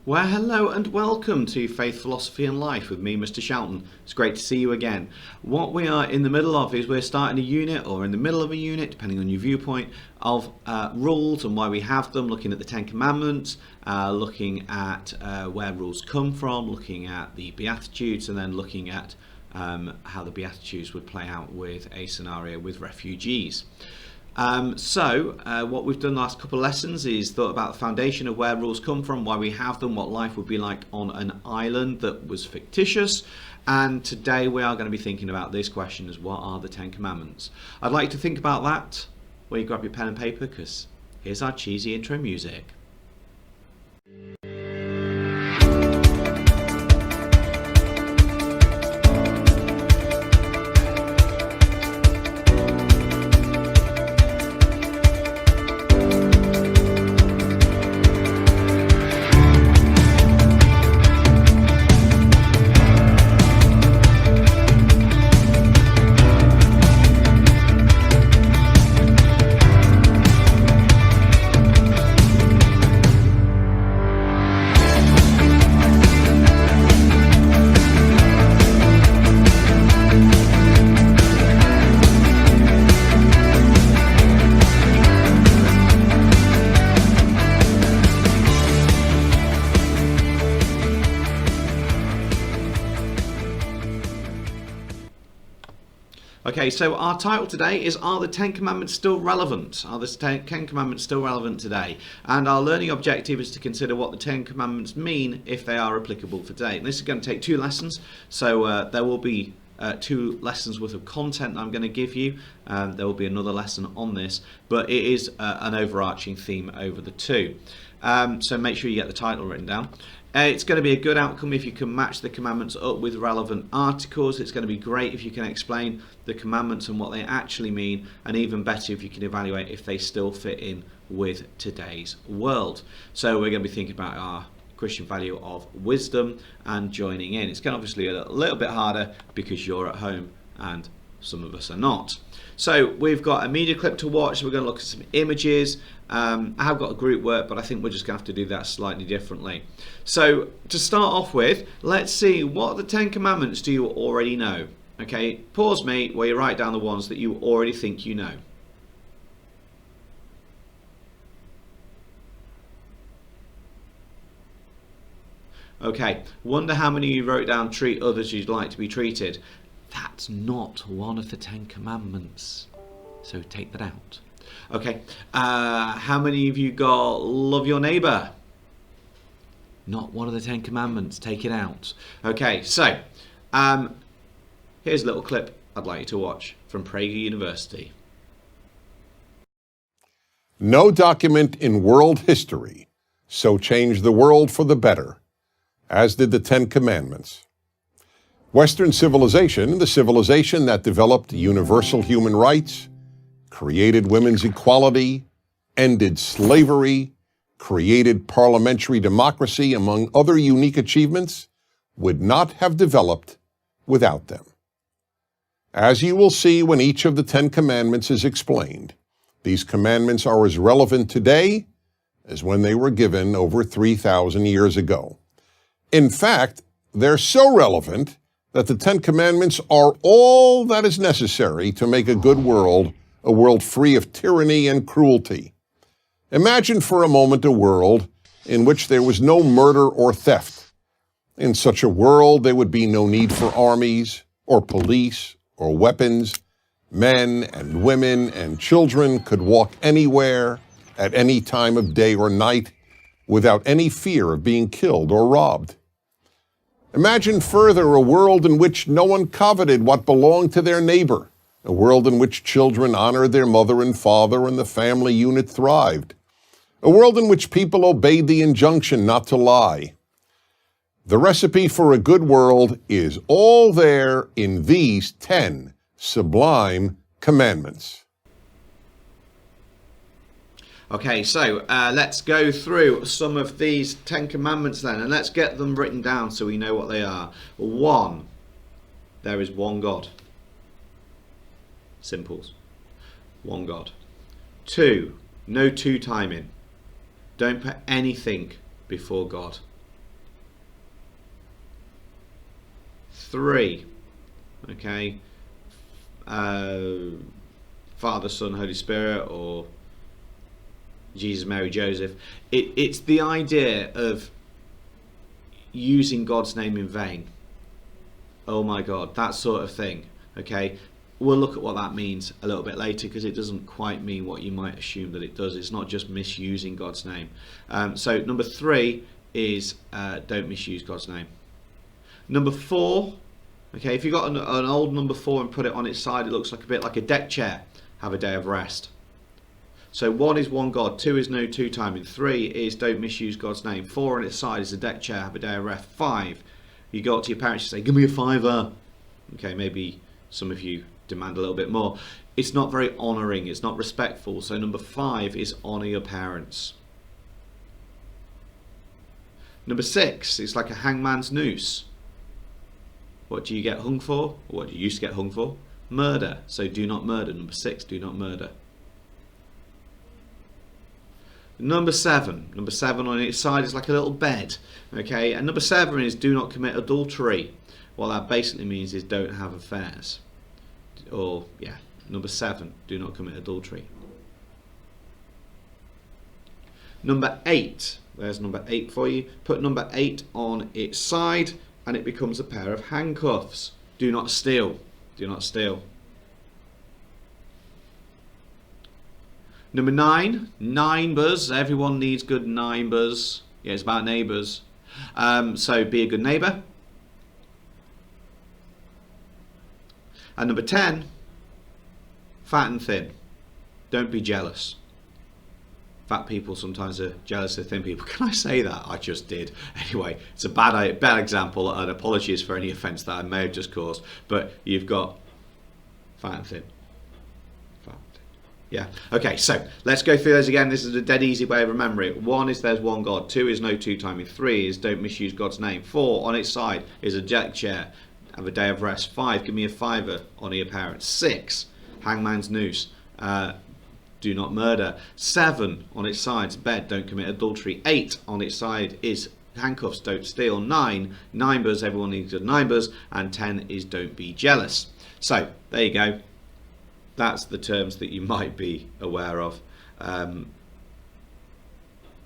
Well, hello and welcome to Faith, Philosophy and Life with me, Mr. Shelton. It's great to see you again. What we are in the middle of is we're starting a unit, or in the middle of a unit, depending on your viewpoint, of rules and why we have them, looking at the Ten Commandments, looking at where rules come from, looking at the Beatitudes, and then looking at how the Beatitudes would play out with a scenario with refugees. What we've done the last couple of lessons is thought about the foundation of where rules come from, why we have them, what life would be like on an island that was fictitious. And today we are going to be thinking about this question: is what are the Ten Commandments? I'd like to think about that while you grab your pen and paper, because here's our cheesy intro music. Okay, so our title today is: Are the Ten Commandments still relevant? Are the Ten Commandments still relevant today? And our learning objective is to consider what the Ten Commandments mean if they are applicable for today. And this is going to take 2 lessons, so there will be 2 lessons worth of content that I'm going to give you. There will be another lesson on this, but it is an overarching theme over the 2. So make sure you get the title written down. It's going to be a good outcome if you can match the commandments up with relevant articles. It's going to be great if you can explain the commandments and what they actually mean, and even better if you can evaluate if they still fit in with today's world. So we're going to be thinking about our Christian value of wisdom and joining in. It's going to obviously a little bit harder because you're at home and some of us are not. So we've got a media clip to watch. We're going to look at some images. I have got a group work, but I think we're just going to have to do that slightly differently. So to start off with, let's see, what are the Ten Commandments do you already know? Okay, pause me while you write down the ones that you already think you know. Okay, wonder how many of you wrote down treat others as you'd like to be treated. That's not one of the Ten Commandments, so take that out. Okay, how many of you got love your neighbour? Not one of the Ten Commandments, take it out. Okay, so here's a little clip I'd like you to watch from Prager University. No document in world history so changed the world for the better as did the Ten Commandments. Western civilization, the civilization that developed universal human rights, created women's equality, ended slavery, created parliamentary democracy, among other unique achievements, would not have developed without them. As you will see when each of the Ten Commandments is explained, these commandments are as relevant today as when they were given over 3,000 years ago. In fact, they're so relevant that the Ten Commandments are all that is necessary to make a good world, a world free of tyranny and cruelty. Imagine for a moment a world in which there was no murder or theft. In such a world, there would be no need for armies or police or weapons. Men and women and children could walk anywhere at any time of day or night without any fear of being killed or robbed. Imagine further a world in which no one coveted what belonged to their neighbor, a world in which children honored their mother and father and the family unit thrived, a world in which people obeyed the injunction not to lie. The recipe for a good world is all there in these 10 sublime commandments. Okay, so let's go through some of these 10 commandments then, and let's get them written down so we know what they are. 1, there is one God. Simples. One God. 2, no two timing. Don't put anything before God. 3. Okay, Father, Son, Holy Spirit, or Jesus, Mary, Joseph. It's the idea of using God's name in vain. Oh my God, that sort of thing. Okay, we'll look at what that means a little bit later, because it doesn't quite mean what you might assume that it does. It's not just misusing God's name. So number 3 is don't misuse God's name. Number 4, okay, if you've got an old number 4 and put it on its side, it looks like a bit like a deck chair. Have a day of rest. So 1 is one God, 2 is no two timing, 3 is don't misuse God's name, 4 on its side is a deck chair, have a day of rest, 5, you go up to your parents and say, give me a fiver. Okay, maybe some of you demand a little bit more. It's not very honouring, it's not respectful. So number 5 is honour your parents. Number 6 is like a hangman's noose. What do you get hung for? Or what do you used to get hung for? Murder. So do not murder. Number 6, do not murder. Number 7 on its side is like a little bed. Okay, and number 7 is do not commit adultery. What that basically means is don't have affairs. Or, yeah, number 7, do not commit adultery. Number 8, there's number 8 for you. Put number 8 on its side and it becomes a pair of handcuffs. Do not steal. Do not steal. Number 9, neighbours. Everyone needs good neighbours. Yeah, it's about neighbours. So be a good neighbour. And number 10, fat and thin. Don't be jealous. Fat people sometimes are jealous of thin people. Can I say that? I just did. Anyway, it's a bad example, and apologies for any offence that I may have just caused. But you've got fat and thin. Yeah. Okay, so let's go through those again. This is a dead easy way of remembering it. 1 is there's one God. 2 is no two timing. 3 is don't misuse God's name. 4 on its side is a deck chair. Have a day of rest. 5, give me a fiver. Honour your parents. 6, hangman's noose. Do not murder. 7 on its side is bed. Don't commit adultery. 8 on its side is handcuffs. Don't steal. 9, neighbours. Everyone needs good neighbours. And 10 is don't be jealous. So there you go. That's the terms that you might be aware of.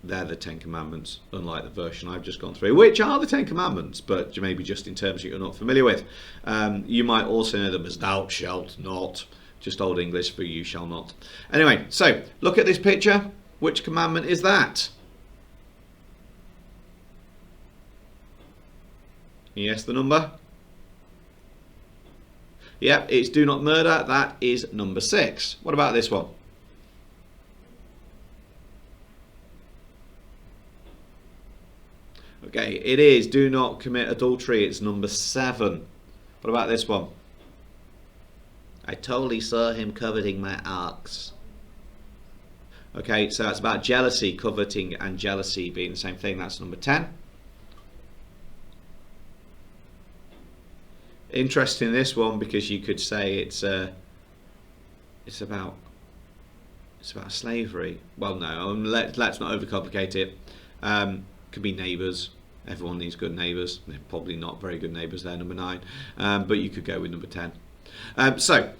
They're the 10 Commandments, unlike the version I've just gone through, which are the 10 Commandments, but maybe just in terms that you're not familiar with. You might also know them as thou shalt not, just Old English for you shall not. Anyway, so look at this picture. Which commandment is that? Yes, the number? Yep, it's do not murder. That is number 6. What about this one? Okay, it is do not commit adultery. It's number 7. What about this one? I totally saw him coveting my ox. Okay, so that's about jealousy, coveting and jealousy being the same thing. That's number 10. Interesting this one, because you could say it's about slavery. Well, no, let's not overcomplicate it. Could be neighbours. Everyone needs good neighbours. They're probably not very good neighbours there, number 9. But you could go with number 10. So,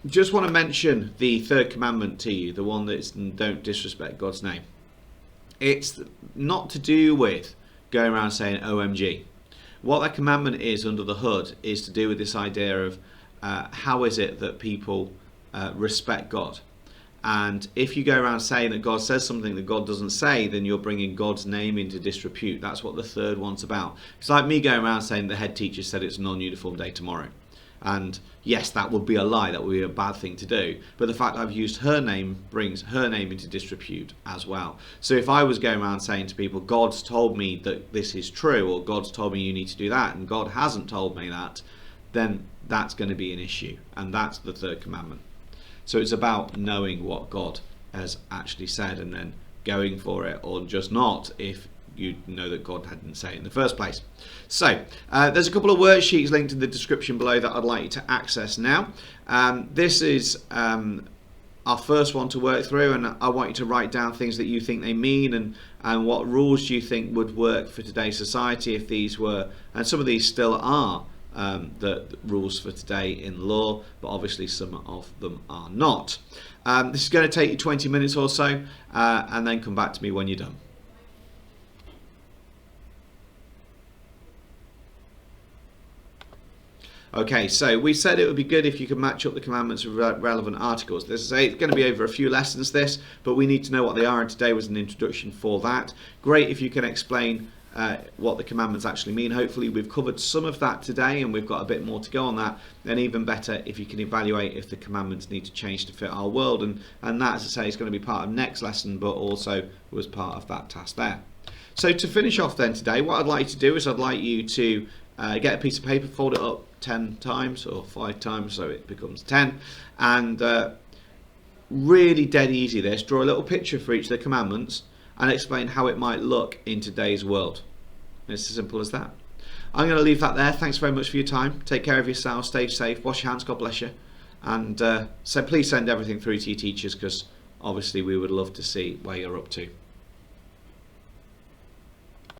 just want to mention the 3rd commandment to you, the one that's don't disrespect God's name. It's not to do with going around saying OMG. What that commandment is under the hood is to do with this idea of how is it that people respect God. And if you go around saying that God says something that God doesn't say, then you're bringing God's name into disrepute. That's what the 3rd one's about. It's like me going around saying the head teacher said it's a non-uniform day tomorrow. And yes, that would be a lie, that would be a bad thing to do. But the fact that I've used her name brings her name into disrepute as well. So if I was going around saying to people, God's told me that this is true, or God's told me you need to do that, and God hasn't told me that, then that's going to be an issue. And that's the 3rd commandment. So it's about knowing what God has actually said and then going for it, or just not if you know that God hadn't said it in the first place. So there's a couple of worksheets linked in the description below that I'd like you to access now. This is our first one to work through, and I want you to write down things that you think they mean and what rules do you think would work for today's society if these were, and some of these still are, the rules for today in law, but obviously some of them are not. This is going to take you 20 minutes or so, and then come back to me when you're done. Okay, so we said it would be good if you could match up the commandments with relevant articles. This is it's going to be over a few lessons, this, but we need to know what they are, and today was an introduction for that. Great if you can explain what the commandments actually mean. Hopefully we've covered some of that today, and we've got a bit more to go on that. And even better if you can evaluate if the commandments need to change to fit our world, and that, as I say, is going to be part of next lesson, but also was part of that task there. So to finish off then today, what I'd like you to do is I'd like you to get a piece of paper, fold it up 10 times or 5 times so it becomes 10, and really dead easy this, draw a little picture for each of the commandments and explain how it might look in today's world. It's as simple as that. I'm going to leave that there. Thanks very much for your time. Take care of yourself, stay safe, wash your hands, God bless you, and so please send everything through to your teachers, because obviously we would love to see where you're up to.